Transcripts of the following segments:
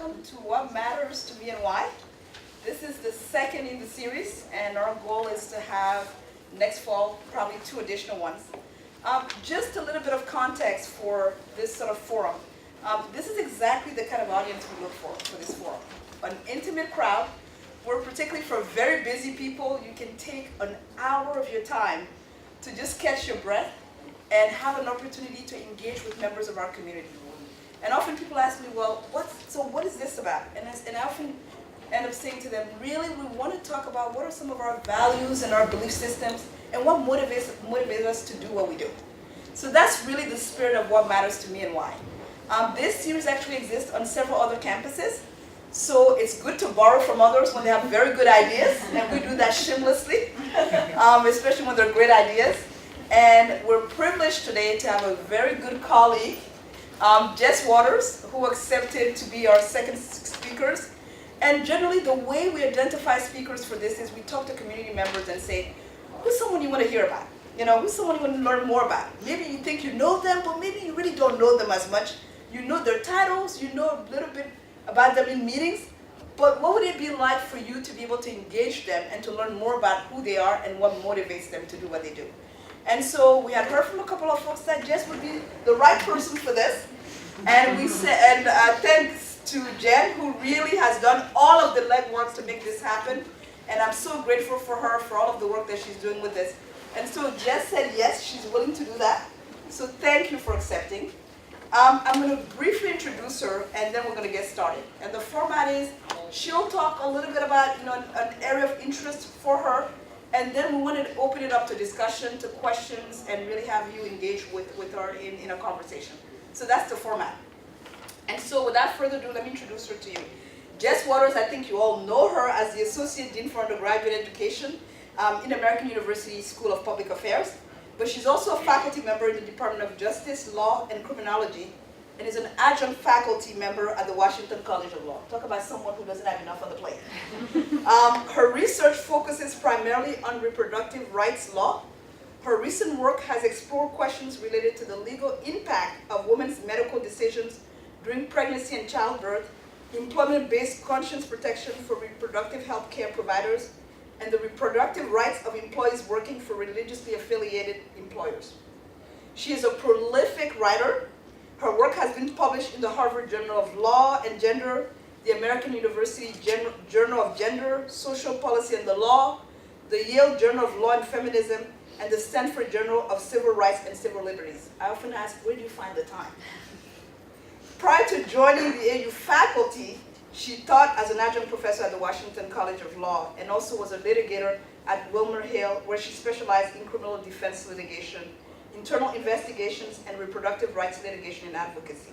welcome to What Matters to Me and Why. This is the second in the series, and our goal is to have next fall probably 2 additional ones. Just a little bit of context for this sort of forum. This is exactly the kind of audience we look for this forum. An intimate crowd, where particularly for very busy people, you can take an hour of your time to just catch your breath and have an opportunity to engage with members of our community. And often people ask me, well, what is this about? And I often end up saying to them, really, we want to talk about what are some of our values and our belief systems and what motivates us to do what we do. So that's really the spirit of What Matters to Me and Why. This series actually exists on several other campuses. So it's good to borrow from others when they have very good ideas, and we do that shamelessly, especially when they're great ideas. And we're privileged today to have a very good colleague, Jess Waters, who accepted to be our second speakers. And generally, the way we identify speakers for this is we talk to community members and say, who's someone you want to hear about? You know, who's someone you want to learn more about? Maybe you think you know them, but maybe you really don't know them as much. You know their titles, you know a little bit about them in meetings, but what would it be like for you to be able to engage them and to learn more about who they are and what motivates them to do what they do? And so we had heard from a couple of folks that Jess would be the right person for this. And we said, thanks to Jen, who really has done all of the legwork to make this happen. And I'm so grateful for her for all of the work that she's doing with this. And so Jess said yes, she's willing to do that. So thank you for accepting. I'm going to briefly introduce her, and then we're going to get started. And the format is she'll talk a little bit about an area of interest for her. And then we want to open it up to discussion, to questions, and really have you engage with her in a conversation. So that's the format. And so without further ado, let me introduce her to you. Jess Waters, I think you all know her as the Associate Dean for Undergraduate Education in American University School of Public Affairs. But she's also a faculty member in the Department of Justice, Law, and Criminology, and is an adjunct faculty member at the Washington College of Law. Talk about someone who doesn't have enough on the plate. Her research focuses primarily on reproductive rights law. Her recent work has explored questions related to the legal impact of women's medical decisions during pregnancy and childbirth, employment-based conscience protection for reproductive health care providers, and the reproductive rights of employees working for religiously affiliated employers. She is a prolific writer. Her work has been published in the Harvard Journal of Law and Gender, the American University Journal of Gender, Social Policy and the Law, the Yale Journal of Law and Feminism, and the Stanford Journal of Civil Rights and Civil Liberties. I often ask, where do you find the time? Prior to joining the AU faculty, she taught as an adjunct professor at the Washington College of Law and also was a litigator at WilmerHale, where she specialized in criminal defense litigation, internal investigations, and reproductive rights litigation and advocacy.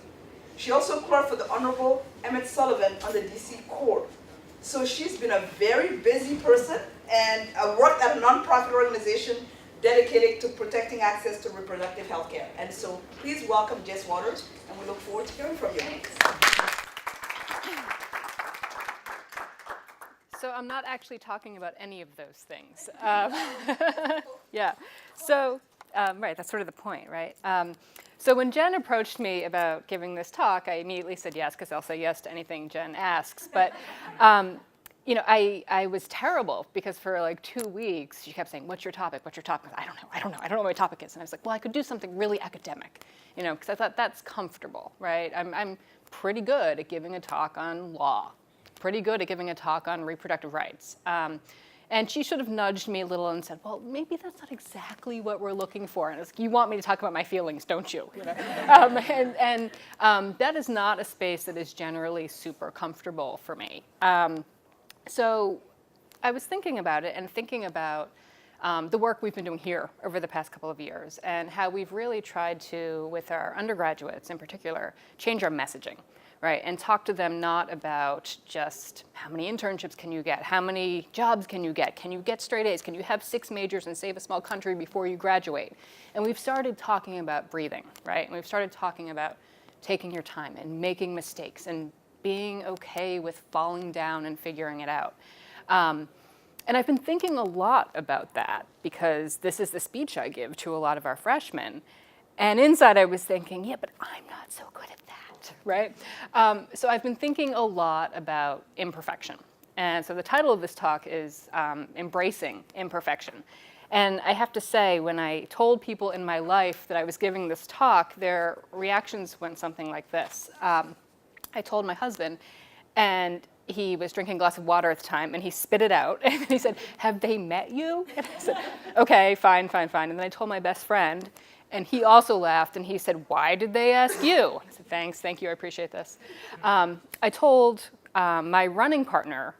She also clerked for the Honorable Emmett Sullivan on the DC Court. So she's been a very busy person and worked at a nonprofit organization dedicated to protecting access to reproductive health care. And so please welcome Jess Waters, and we look forward to hearing from you. Thanks. So I'm not actually talking about any of those things. Yeah, so, right, that's sort of the point, right? So when Jen approached me about giving this talk, I immediately said yes, because I'll say yes to anything Jen asks. But I was terrible, because for like 2 weeks, she kept saying, what's your topic, what's your topic? I don't know what my topic is. And I was like, well, I could do something really academic, because I thought that's comfortable, right? I'm pretty good at giving a talk on law, pretty good at giving a talk on reproductive rights. And she should have nudged me a little and said, well, maybe that's not exactly what we're looking for. And it's, you want me to talk about my feelings, don't you? That is not a space that is generally super comfortable for me. So I was thinking about it and thinking about the work we've been doing here over the past couple of years and how we've really tried to, with our undergraduates in particular, change our messaging. Right, and talk to them not about just how many internships can you get, how many jobs can you get straight A's, can you have 6 majors and save a small country before you graduate? And we've started talking about breathing, right? And we've started talking about taking your time and making mistakes and being okay with falling down and figuring it out. And I've been thinking a lot about that because this is the speech I give to a lot of our freshmen. And inside I was thinking, yeah, but I'm not so good at that, right? So I've been thinking a lot about imperfection. And so the title of this talk is Embracing Imperfection. And I have to say, when I told people in my life that I was giving this talk, their reactions went something like this. I told my husband, and he was drinking a glass of water at the time, and he spit it out, and he said, "Have they met you?" And I said, "Okay, fine, fine, fine." And then I told my best friend, and he also laughed, and he said, "Why did they ask you?" I said, "Thanks, thank you, I appreciate this." I told my running partner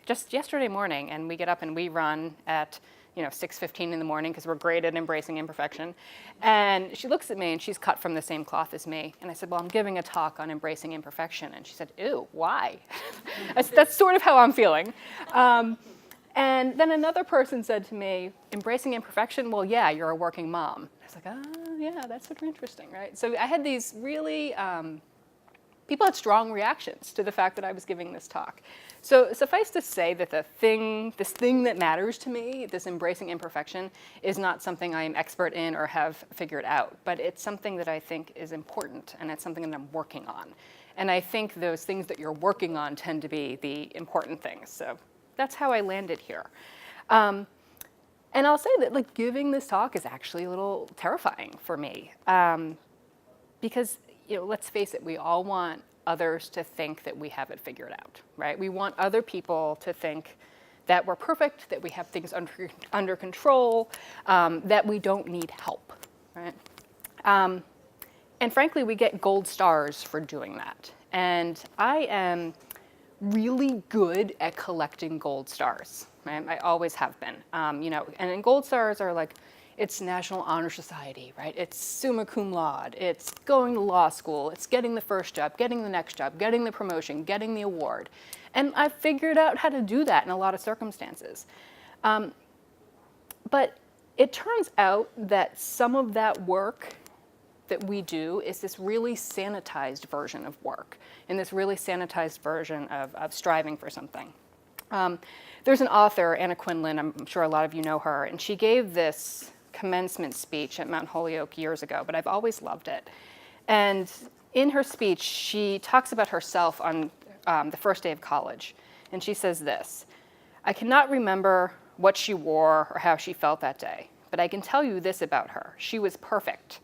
just yesterday morning, and we get up and we run at 6:15 in the morning because we're great at embracing imperfection. And she looks at me, and she's cut from the same cloth as me. And I said, "Well, I'm giving a talk on embracing imperfection." And she said, "Ew, why?" That's sort of how I'm feeling. And then another person said to me, "Embracing imperfection? Well, yeah, you're a working mom." I was like, "Oh, yeah, that's sort of interesting, right?" So I had these really, people had strong reactions to the fact that I was giving this talk. So suffice to say that this thing that matters to me, this embracing imperfection, is not something I am expert in or have figured out, but it's something that I think is important, and it's something that I'm working on. And I think those things that you're working on tend to be the important things. So that's how I landed here. And I'll say that giving this talk is actually a little terrifying for me, because let's face it, we all want others to think that we have it figured out, right? We want other people to think that we're perfect, that we have things under control, that we don't need help, right? And frankly, we get gold stars for doing that. And I am really good at collecting gold stars, right? I always have been. And gold stars are it's National Honor Society, right? It's summa cum laude. It's going to law school. It's getting the first job, getting the next job, getting the promotion, getting the award. And I've figured out how to do that in a lot of circumstances. But it turns out that some of that work that we do is this really sanitized version of work, and this really sanitized version of striving for something. There's an author, Anna Quindlen, I'm sure a lot of you know her, and she gave this commencement speech at Mount Holyoke years ago, but I've always loved it. And in her speech, she talks about herself on the first day of college. And she says this: "I cannot remember what she wore or how she felt that day, but I can tell you this about her. She was perfect.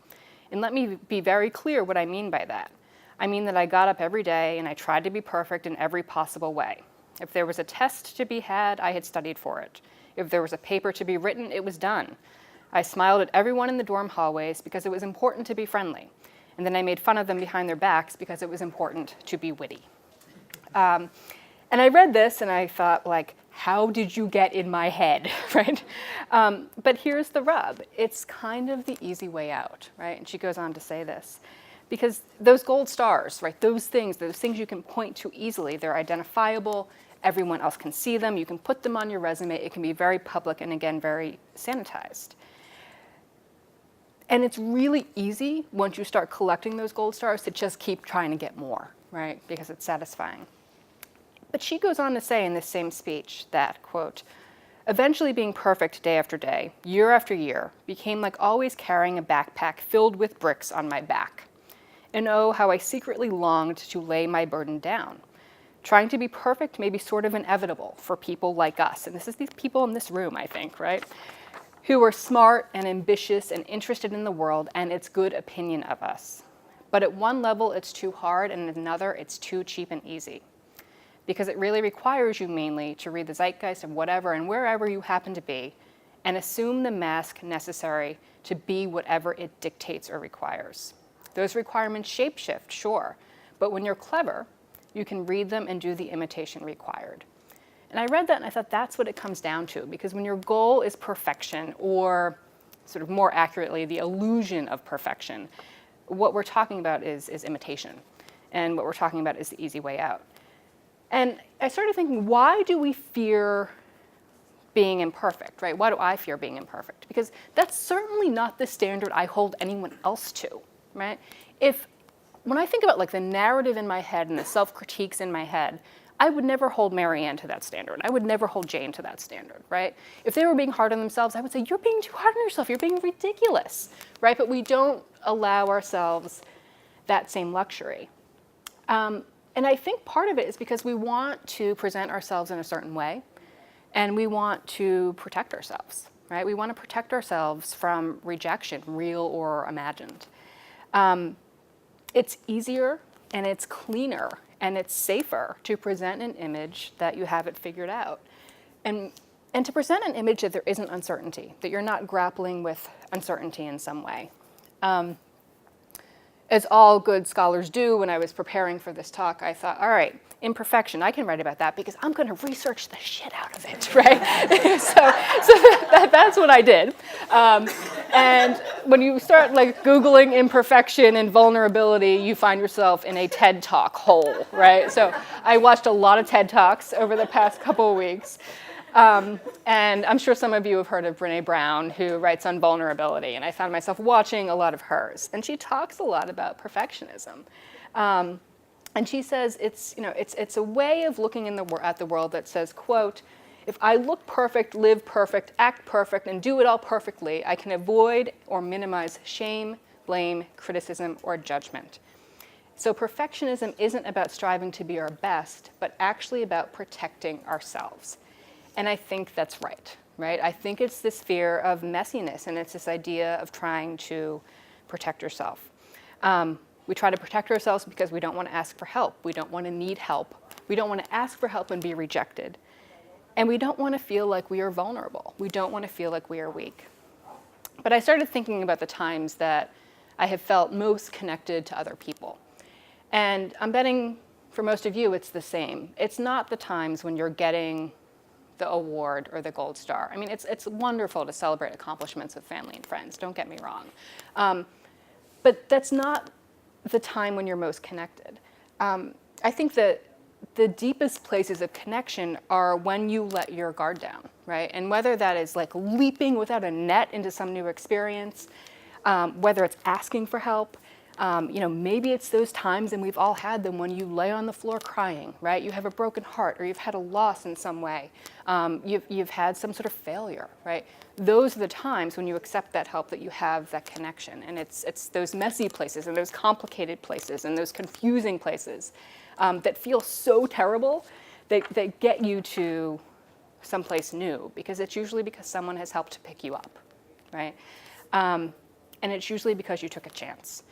And let me be very clear what I mean by that. I mean that I got up every day and I tried to be perfect in every possible way. If there was a test to be had, I had studied for it. If there was a paper to be written, it was done. I smiled at everyone in the dorm hallways because it was important to be friendly. And then I made fun of them behind their backs because it was important to be witty." And I read this and I thought, how did you get in my head, right? But here's the rub. It's kind of the easy way out, right? And she goes on to say this. Because those gold stars, right, those things you can point to easily, they're identifiable, everyone else can see them, you can put them on your resume, it can be very public and again, very sanitized. And it's really easy, once you start collecting those gold stars, to just keep trying to get more, right? Because it's satisfying. But she goes on to say in this same speech that, quote, "Eventually being perfect day after day, year after year, became like always carrying a backpack filled with bricks on my back. And oh, how I secretly longed to lay my burden down. Trying to be perfect may be sort of inevitable for people like us." And this is these people in this room, I think, right? "Who are smart and ambitious and interested in the world and its good opinion of us. But at one level, it's too hard, and at another, it's too cheap and easy. Because it really requires you mainly to read the zeitgeist of whatever and wherever you happen to be and assume the mask necessary to be whatever it dictates or requires. Those requirements shapeshift, sure, but when you're clever, you can read them and do the imitation required." And I read that and I thought that's what it comes down to, because when your goal is perfection, or sort of more accurately, the illusion of perfection, what we're talking about is imitation. And what we're talking about is the easy way out. And I started thinking, why do we fear being imperfect, right? Why do I fear being imperfect? Because that's certainly not the standard I hold anyone else to, right? When I think about the narrative in my head and the self-critiques in my head, I would never hold Marianne to that standard. I would never hold Jane to that standard, right? If they were being hard on themselves, I would say, you're being too hard on yourself. You're being ridiculous, right? But we don't allow ourselves that same luxury. And I think part of it is because we want to present ourselves in a certain way, and we want to protect ourselves, right? We want to protect ourselves from rejection, real or imagined. It's easier and it's cleaner and it's safer to present an image that you have it figured out. And to present an image that there isn't uncertainty, that you're not grappling with uncertainty in some way. As all good scholars do, when I was preparing for this talk, I thought, all right, imperfection, I can write about that because I'm going to research the shit out of it, right? so that's what I did. And when you start like Googling imperfection and vulnerability, you find yourself in a TED Talk hole, right? So I watched a lot of TED Talks over the past couple of weeks. And I'm sure some of you have heard of Brené Brown, who writes on vulnerability, and I found myself watching a lot of hers. And she talks a lot about perfectionism. And she says it's a way of looking at the world that says, quote, if I look perfect, live perfect, act perfect, and do it all perfectly, I can avoid or minimize shame, blame, criticism, or judgment. So perfectionism isn't about striving to be our best, but actually about protecting ourselves. And I think that's right? I think it's this fear of messiness, and it's this idea of trying to protect yourself. We try to protect ourselves because we don't want to ask for help. We don't want to need help. We don't want to ask for help and be rejected. And we don't want to feel like we are vulnerable. We don't want to feel like we are weak. But I started thinking about the times that I have felt most connected to other people. And I'm betting for most of you it's the same. It's not the times when you're getting the award or the gold star. I mean, it's wonderful to celebrate accomplishments with family and friends, don't get me wrong. But that's not the time when you're most connected. I think that the deepest places of connection are when you let your guard down, right? And whether that is like leaping without a net into some new experience, whether it's asking for help, maybe it's those times, and we've all had them, when you lay on the floor crying, right? You have a broken heart, or you've had a loss in some way. You've had some sort of failure, right? Those are the times when you accept that help, that you have that connection. And it's those messy places and those complicated places and those confusing places that feel so terrible that get you to someplace new, because it's usually because someone has helped to pick you up, right? And it's usually because you took a chance.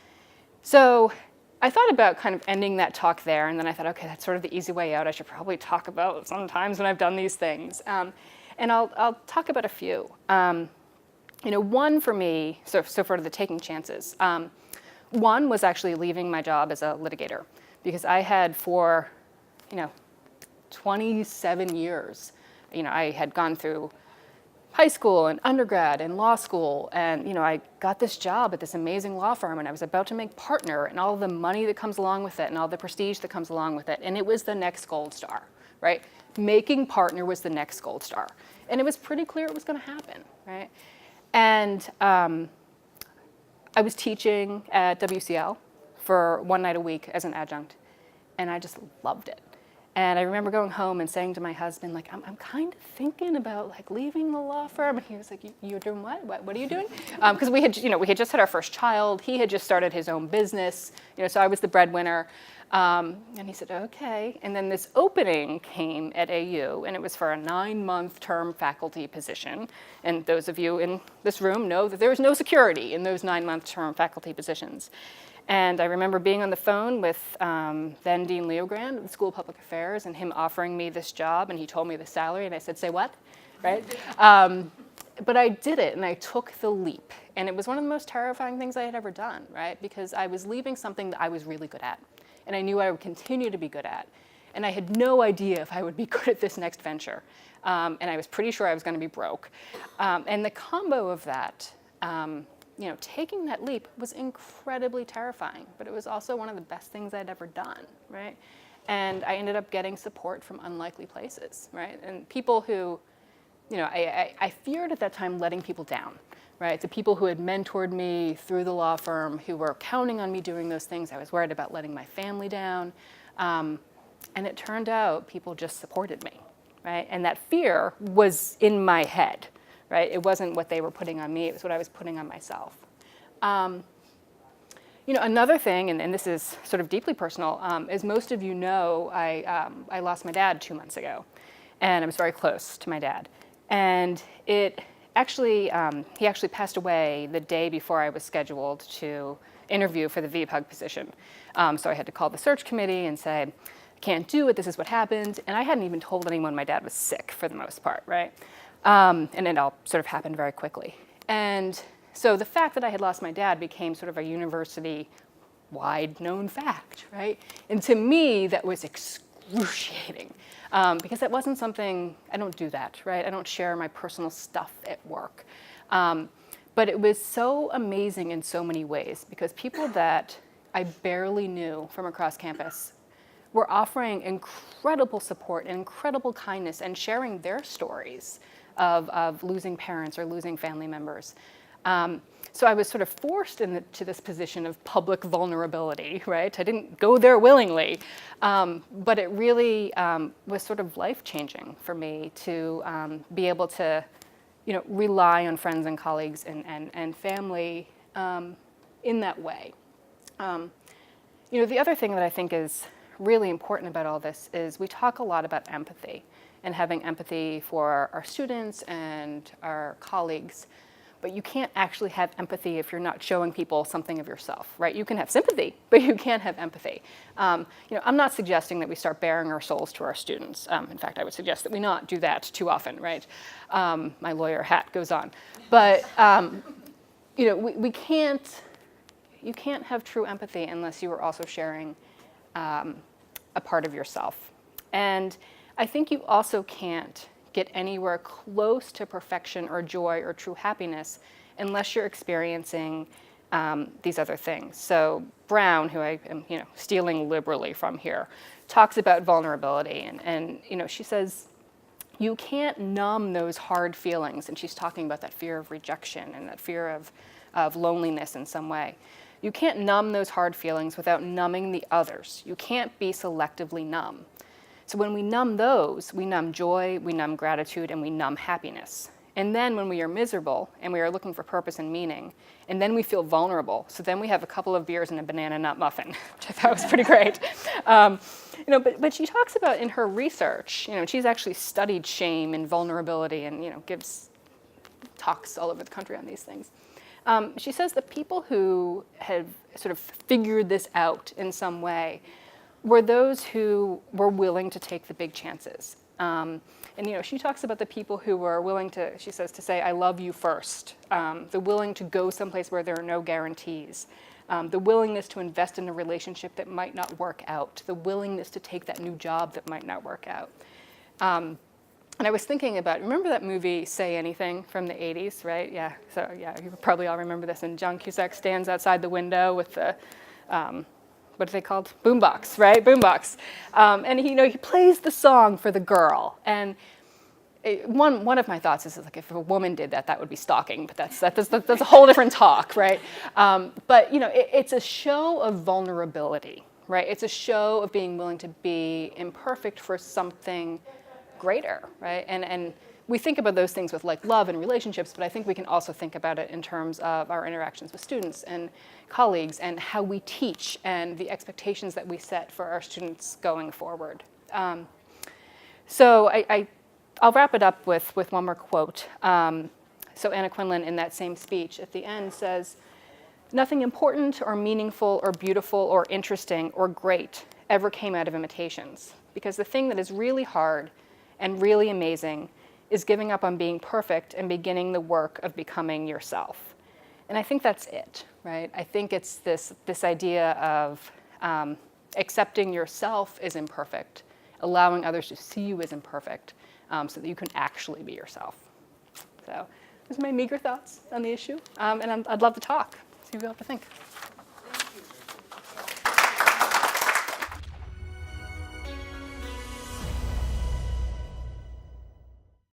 So I thought about kind of ending that talk there, and then I thought, okay, that's sort of the easy way out. I should probably talk about some times when I've done these things. And I'll talk about a few. One for me, so for the taking chances. One was actually leaving my job as a litigator, because I had for 27 years, I had gone through high school and undergrad and law school, and I got this job at this amazing law firm, and I was about to make partner, and all the money that comes along with it and all the prestige that comes along with it, and it was the next gold star, right? Making partner was the next gold star, and it was pretty clear it was going to happen, right? And I was teaching at WCL for one night a week as an adjunct, and I just loved it. And I remember going home and saying to my husband, like, I'm kind of thinking about like leaving the law firm. And he was like, you're doing what? What are you doing? Because we had just had our first child. He had just started his own business. So I was the breadwinner. And he said, okay. And then this opening came at AU, and it was for a 9-month term faculty position. And those of you in this room know that there is no security in those 9-month term faculty positions. And I remember being on the phone with then Dean Leogrand of the School of Public Affairs, and him offering me this job, and he told me the salary, and I said, say what, right? But I did it, and I took the leap. And it was one of the most terrifying things I had ever done, right? Because I was leaving something that I was really good at, and I knew I would continue to be good at. And I had no idea if I would be good at this next venture. And I was pretty sure I was going to be broke. And the combo of that, taking that leap was incredibly terrifying, but it was also one of the best things I'd ever done, right? And I ended up getting support from unlikely places, right? And people who, I feared at that time letting people down, right? The people who had mentored me through the law firm, who were counting on me doing those things. I was worried about letting my family down. And it turned out people just supported me, right? And that fear was in my head, right? It wasn't what they were putting on me, it was what I was putting on myself. Another thing, and this is sort of deeply personal, as most of you know, I lost my dad 2 months ago, and I was very close to my dad. And he actually passed away the day before I was scheduled to interview for the VPUG position. So I had to call the search committee and say, I can't do it, this is what happened. And I hadn't even told anyone my dad was sick for the most part, right? And it all sort of happened very quickly. And so the fact that I had lost my dad became sort of a university-wide known fact, right? And to me, that was excruciating because that wasn't something, I don't do that, right? I don't share my personal stuff at work. But it was so amazing in so many ways because people that I barely knew from across campus were offering incredible support and incredible kindness and sharing their stories of losing parents or losing family members. So I was sort of forced into this position of public vulnerability, right? I didn't go there willingly, but it really was sort of life-changing for me to be able to, rely on friends and colleagues and family in that way. The other thing that I think is really important about all this is we talk a lot about empathy and having empathy for our students and our colleagues. But you can't actually have empathy if you're not showing people something of yourself, right? You can have sympathy, but you can't have empathy. I'm not suggesting that we start baring our souls to our students. In fact, I would suggest that we not do that too often, right? My lawyer hat goes on. But, you can't have true empathy unless you are also sharing a part of yourself. And I think you also can't get anywhere close to perfection or joy or true happiness unless you're experiencing these other things. So Brown, who I am stealing liberally from here, talks about vulnerability. And she says, you can't numb those hard feelings. And she's talking about that fear of rejection and that fear of loneliness in some way. You can't numb those hard feelings without numbing the others. You can't be selectively numb. So when we numb those, we numb joy, we numb gratitude, and we numb happiness. And then when we are miserable and we are looking for purpose and meaning, and then we feel vulnerable, so then we have a couple of beers and a banana nut muffin, which I thought was pretty great. But she talks about in her research, she's actually studied shame and vulnerability and gives talks all over the country on these things. She says that people who have sort of figured this out in some way were those who were willing to take the big chances. And she talks about the people who were willing to, she says, to say, I love you first. The willing to go someplace where there are no guarantees. The willingness to invest in a relationship that might not work out. The willingness to take that new job that might not work out. And I was thinking about, remember that movie, Say Anything, from the 80s, right? Yeah, so yeah, you probably all remember this. And John Cusack stands outside the window with the, what are they called? Boombox, right? Boombox. And he plays the song for the girl. And one of my thoughts is like, if a woman did that, that would be stalking. But that's a whole different talk, right? But it's a show of vulnerability, right? It's a show of being willing to be imperfect for something greater, right? And we think about those things with like love and relationships, but I think we can also think about it in terms of our interactions with students and colleagues and how we teach and the expectations that we set for our students going forward. So I'll wrap it up with one more quote. So Anna Quindlen in that same speech at the end says, nothing important or meaningful or beautiful or interesting or great ever came out of imitations, because the thing that is really hard and really amazing is giving up on being perfect and beginning the work of becoming yourself. And I think that's it, right? I think it's this idea of accepting yourself as imperfect, allowing others to see you as imperfect, so that you can actually be yourself. So those are my meager thoughts on the issue, and I'd love to talk, see what you have to think.